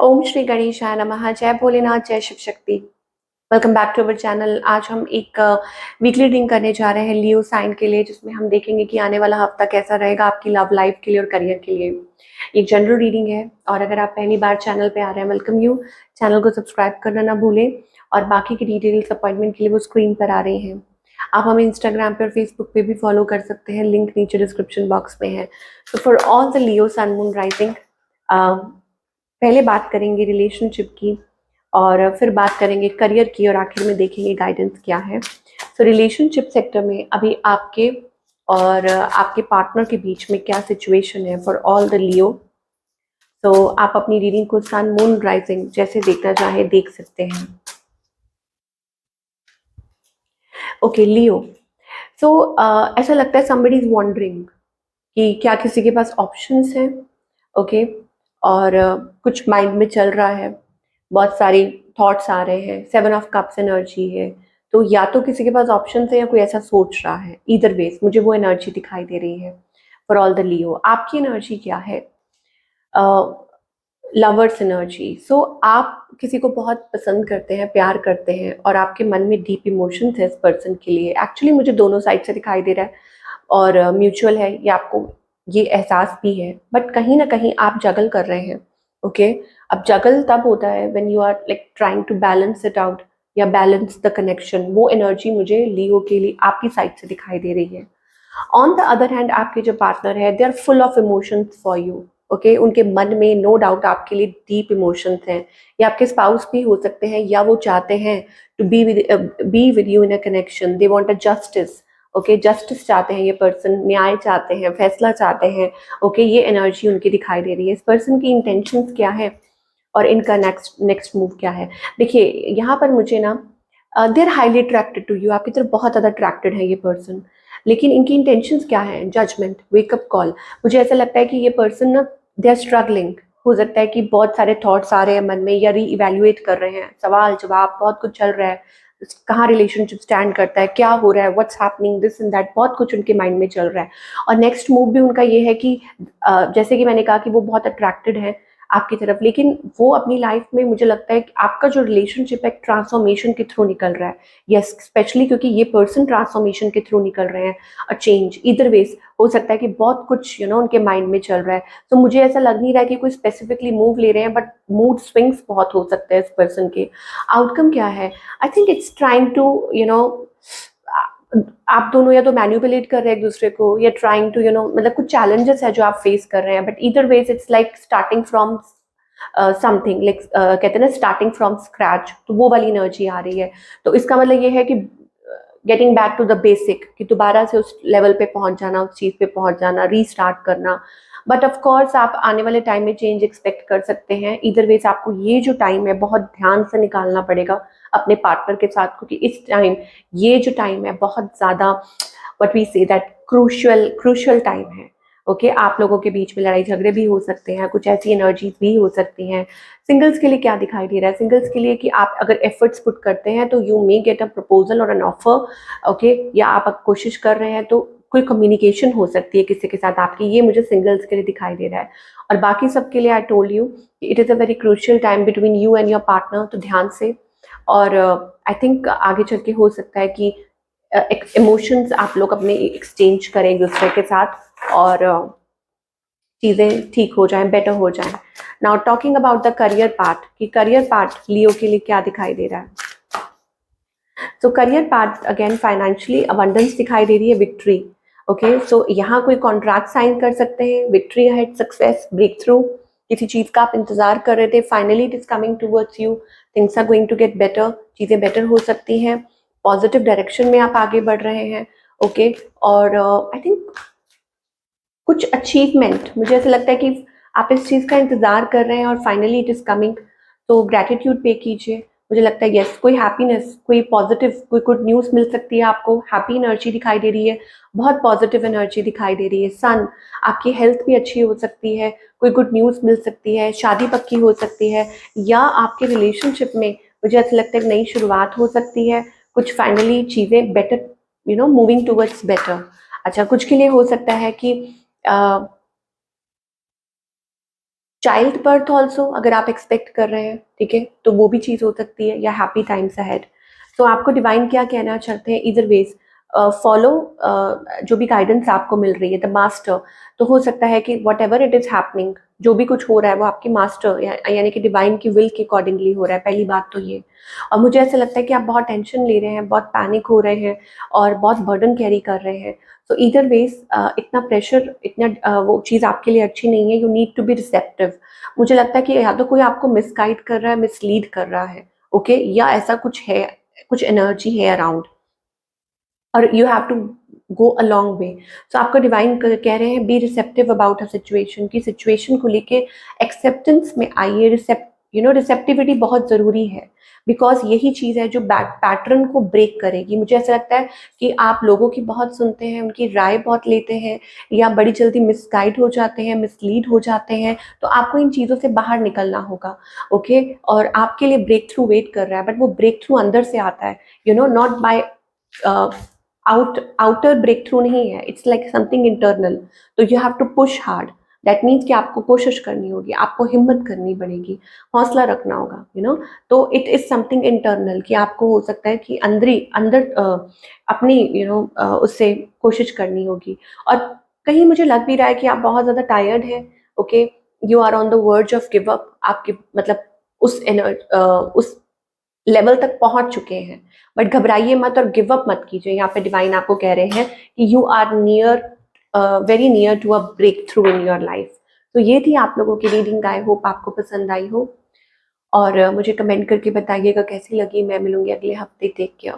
ओम श्री गणेशाय नमः। जय भोलेनाथ, जय Shiv Shakti. Welcome back to our channel. आज हम एक वीकली रीडिंग करने जा रहे हैं लियो साइन के लिए, जिसमें हम देखेंगे कि आने वाला हफ्ता कैसा रहेगा आपकी लव लाइफ के लिए और करियर के लिए। एक जनरल रीडिंग है और अगर आप पहली बार चैनल पे आ रहे हैं, वेलकम यू। चैनल को सब्सक्राइब करना ना भूलें और बाकी की डिटेल्स अपॉइंटमेंट के लिए वो स्क्रीन पर आ रही हैं। आप हमें इंस्टाग्राम पे और फेसबुक पे भी फॉलो कर सकते हैं, लिंक नीचे डिस्क्रिप्शन बॉक्स में है। तो for all the Leo sun moon rising, पहले बात करेंगे रिलेशनशिप की और फिर बात करेंगे करियर की और आखिर में देखेंगे गाइडेंस क्या है। तो रिलेशनशिप सेक्टर में अभी आपके और आपके पार्टनर के बीच में क्या सिचुएशन है फॉर ऑल द लियो। तो आप अपनी रीडिंग को सन मून राइजिंग जैसे देखना चाहे देख सकते हैं। ओके लियो, सो ऐसा लगता है somebody is wondering कि क्या किसी के पास ऑप्शंस हैं। ओके, और कुछ माइंड में चल रहा है, बहुत सारी थॉट्स आ रहे हैं। 7 ऑफ कप्स एनर्जी है, तो या तो किसी के पास ऑप्शन है या कोई ऐसा सोच रहा है। ईदर वेज मुझे वो एनर्जी दिखाई दे रही है फॉर ऑल द लियो। आपकी एनर्जी क्या है? Lovers energy. सो आप किसी को बहुत पसंद करते हैं, प्यार करते हैं और आपके मन में डीप इमोशंस है इस पर्सन के लिए। एक्चुअली मुझे दोनों साइड से दिखाई दे रहा है और म्यूचुअल है, ये आपको ये एहसास भी है, बट कहीं ना कहीं आप जगल कर रहे हैं। ओके, अब जगल तब होता है when you are like trying to balance it out या बैलेंस द कनेक्शन। वो एनर्जी मुझे लियो के लिए आपकी साइड से दिखाई दे रही है। ऑन द अदर हैंड आपके जो पार्टनर है, they are full of emotions for you. Okay, उनके मन में नो डाउट आपके लिए डीप इमोशंस हैं। या आपके स्पाउस भी हो सकते हैं या वो चाहते हैं to be with you in a connection. They want a justice. Okay, justice चाहते हैं ये पर्सन, न्याय चाहते हैं, फैसला चाहते हैं। ओके, ये एनर्जी उनकी दिखाई दे रही है। इस पर्सन की इंटेंशंस क्या है और इनका नेक्स्ट नेक्स्ट मूव क्या है? देखिए यहाँ पर मुझे ना they are highly attracted to you, आपकी तरफ बहुत ज़्यादा अट्रैक्टेड है ये पर्सन। लेकिन इनकी इंटेंशंस क्या है? Judgment, wake up call. मुझे ऐसा लगता है कि ये पर्सन ना दे आर स्ट्रगलिंग। हो सकता है कि बहुत सारे थॉट्स आ रहे हैं मन में या री इवेल्युएट कर रहे हैं, सवाल जवाब बहुत कुछ चल रहा है। कहाँ रिलेशनशिप स्टैंड करता है, क्या हो रहा है, what's happening, this and that, बहुत कुछ उनके माइंड में चल रहा है। और नेक्स्ट मूव भी उनका ये है कि जैसे कि मैंने कहा कि वो बहुत अट्रैक्टेड है आपकी तरफ, लेकिन वो अपनी लाइफ में मुझे लगता है कि आपका जो रिलेशनशिप है ट्रांसफॉर्मेशन के थ्रू निकल रहा है। यस, स्पेशली क्योंकि ये पर्सन ट्रांसफॉर्मेशन के थ्रू निकल रहे हैं। अ चेंज इधर वेज हो सकता है कि बहुत कुछ उनके माइंड में चल रहा है। तो मुझे ऐसा लग नहीं रहा है कि कोई स्पेसिफिकली मूव ले रहे हैं, बट मूड स्विंग्स बहुत हो सकते हैं इस पर्सन के। आउटकम क्या है? I think it's trying to आप दोनों या तो मैन्युपुलेट कर रहे हैं एक दूसरे को या ट्राइंग टू मतलब कुछ चैलेंजेस है जो आप फेस कर रहे हैं, but either ways it's like starting from something, like कहते हैं ना स्टार्टिंग फ्रॉम स्क्रैच। तो वो वाली एनर्जी आ रही है। तो इसका मतलब ये है कि getting back to the basic, कि दोबारा से उस लेवल पे पहुंच जाना, उस चीज़ पे पहुंच जाना, रीस्टार्ट करना। बट ऑफ कोर्स आप आने वाले टाइम में चेंज एक्सपेक्ट कर सकते हैं। इधर वेज आपको ये जो टाइम है बहुत ध्यान से निकालना पड़ेगा अपने पार्टनर के साथ, क्योंकि इस टाइम ये जो टाइम है बहुत ज़्यादा what we say that crucial crucial time है। ओके, आप लोगों के बीच में लड़ाई झगड़े भी हो सकते हैं, कुछ ऐसी एनर्जीज भी हो सकती हैं। सिंगल्स के लिए क्या दिखाई दे रहा है? सिंगल्स के लिए कि आप अगर एफर्ट्स पुट करते हैं तो you may get a proposal और एन ऑफर। ओके, या आप कोशिश कर रहे हैं तो कोई कम्युनिकेशन हो सकती है किसी के साथ आपकी। ये मुझे सिंगल्स के लिए दिखाई दे रहा है। और बाकी सबके लिए I told you it is a very crucial time between you and your partner, तो ध्यान से। और आई थिंक आगे चल के हो सकता है कि इमोशंस आप लोग अपने एक्सचेंज करें एक दूसरे के साथ और चीज़ें ठीक हो जाएं, बेटर हो जाएं। Now talking about the career part, कि करियर पार्ट लियो के लिए क्या दिखाई दे रहा है। तो career part again financially abundance दिखाई दे रही है, विक्ट्री। ओके, सो यहाँ कोई कॉन्ट्रैक्ट साइन कर सकते हैं, victory ahead, success, breakthrough. किसी चीज़ का आप इंतजार कर रहे थे, finally it is coming towards you, things are going to get better, चीज़ें बेटर हो सकती हैं, पॉजिटिव डायरेक्शन में आप आगे बढ़ रहे हैं। ओके, और आई थिंक कुछ अचीवमेंट, मुझे ऐसा लगता है कि आप इस चीज़ का इंतजार कर रहे हैं और फाइनली इट इज़ कमिंग। तो ग्रैटिट्यूड पे कीजिए। मुझे लगता है यस, कोई हैप्पीनेस, कोई पॉजिटिव, कोई गुड न्यूज़ मिल सकती है आपको। हैप्पी एनर्जी दिखाई दे रही है, बहुत पॉजिटिव एनर्जी दिखाई दे रही है। सन, आपकी हेल्थ भी अच्छी हो सकती है, कोई गुड न्यूज़ मिल सकती है, शादी पक्की हो सकती है, या आपके रिलेशनशिप में मुझे ऐसा लगता है नई शुरुआत हो सकती है। कुछ फाइनली चीज़ें बेटर, मूविंग टूवर्ड्स बेटर। अच्छा, कुछ के लिए हो सकता है कि चाइल्ड बर्थ ऑल्सो अगर आप एक्सपेक्ट कर रहे हैं, ठीक है, तो वो भी चीज़ हो सकती है, या हैप्पी टाइम्स अहेड। तो आपको डिवाइन क्या कहना चाहते हैं, इधर वेज फॉलो जो भी गाइडेंस आपको मिल रही है, द मास्टर। तो हो सकता है कि what ever it is happening, जो भी कुछ हो रहा है वो आपकी मास्टर यानी कि डिवाइन की विल के अकॉर्डिंगली हो रहा है, पहली बात तो ये। और मुझे ऐसा लगता है कि आप बहुत टेंशन ले रहे हैं, बहुत पैनिक हो रहे हैं और बहुत बर्डन कैरी कर रहे हैं। तो इधर वेज इतना प्रेशर, इतना वो चीज़ आपके लिए अच्छी नहीं है। You need to be receptive. मुझे लगता है कि या तो कोई आपको मिसगाइड कर रहा है, मिसलीड कर रहा है, ओके, या ऐसा कुछ है, कुछ एनर्जी है अराउंड, और you have to go a long way. तो आपका डिवाइन कह रहे हैं be receptive about a situation, की सिचुएशन को लेके एक्सेप्टेंस में आइए। रिसेप्टिविटी बहुत ज़रूरी है, बिकॉज यही चीज़ है जो बैक पैटर्न को ब्रेक करेगी। मुझे ऐसा लगता है कि आप लोगों की बहुत सुनते हैं, उनकी राय बहुत लेते हैं, या बड़ी जल्दी मिसगाइड हो जाते हैं, मिसलीड हो जाते हैं। तो आपको इन चीज़ों से बाहर निकलना होगा, ओके। और आपके लिए ब्रेक थ्रू वेट कर रहा है, बट वो ब्रेक थ्रू अंदर से आता है, not by outer breakthrough नहीं है, इट्स लाइक समथिंग इंटरनल। तो you have to push hard. That means कि आपको कोशिश करनी होगी, आपको हिम्मत करनी पड़ेगी, हौसला रखना होगा, तो इट इज समथिंग इंटरनल, कि आपको हो सकता है कि अंदर अपनी उससे कोशिश करनी होगी। और कहीं मुझे लग भी रहा है कि आप बहुत ज़्यादा टायर्ड हैं, okay, you are on the verge of give up. आपके मतलब उस लेवल तक पहुंच चुके हैं, बट घबराइए मत और गिव अप मत कीजिए। यहाँ पे डिवाइन आपको कह रहे हैं कि you are near, very near to a breakthrough in your life. तो ये थी आप लोगों की रीडिंग। आई होप आपको पसंद आई हो, और मुझे कमेंट करके बताइएगा कैसी लगी। मैं मिलूंगी अगले हफ्ते। Take care.